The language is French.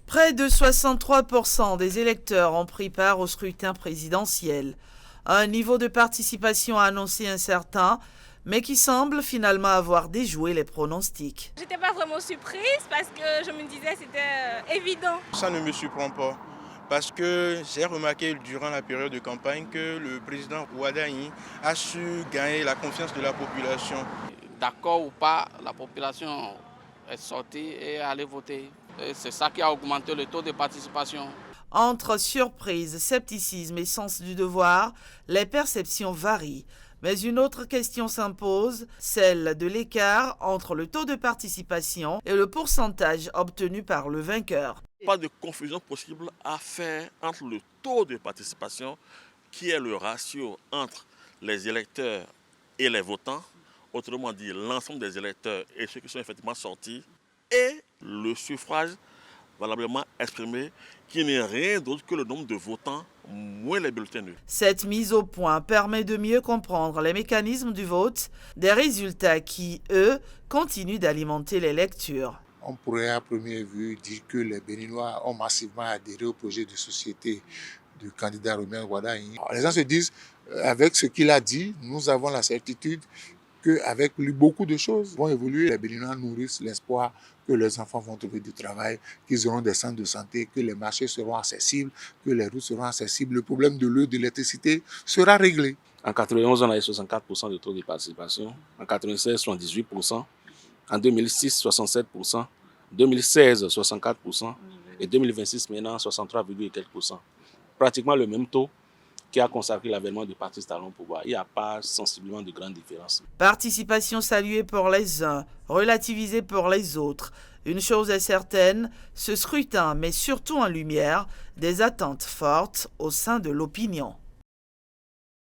Près de 63% des électeurs ont pris part au scrutin présidentiel. Un niveau de participation annoncé incertain, mais qui semble finalement avoir déjoué les pronostics. J'étais pas vraiment surprise parce que je me disais que c'était évident. Ça ne me surprend pas parce que j'ai remarqué durant la période de campagne que le président Ouaddaï a su gagner la confiance de la population. D'accord ou pas, la population est sortie et est allée voter. Et c'est ça qui a augmenté le taux de participation. Entre surprise, scepticisme et sens du devoir, les perceptions varient. Mais une autre question s'impose, celle de l'écart entre le taux de participation et le pourcentage obtenu par le vainqueur. Pas de confusion possible à faire entre le taux de participation, qui est le ratio entre les électeurs et les votants, autrement dit l'ensemble des électeurs et ceux qui sont effectivement sortis, et le suffrage valablement exprimé, qui n'est rien d'autre que le nombre de votants moins les bulletins nuls. Cette mise au point permet de mieux comprendre les mécanismes du vote, des résultats qui, eux, continuent d'alimenter les lectures. On pourrait à première vue dire que les Béninois ont massivement adhéré au projet de société du candidat Romain Ouaddaï. Les gens se disent, avec ce qu'il a dit, nous avons la certitude qu'avec lui, beaucoup de choses vont évoluer. Les Béninois nourrissent l'espoir que leurs enfants vont trouver du travail, qu'ils auront des centres de santé, que les marchés seront accessibles, que les routes seront accessibles. Le problème de l'eau, de l'électricité sera réglé. En 91, on a eu 64% de taux de participation. En 96, 78%. En 2006, 67%. En 2016, 64%. Et 2026, maintenant, 63, quelques %. Pratiquement le même taux qui a consacré l'avènement du Parti Talon au pouvoir. Il n'y a pas sensiblement de grandes différences. Participation saluée pour les uns, relativisée pour les autres. Une chose est certaine, ce scrutin met surtout en lumière des attentes fortes au sein de l'opinion.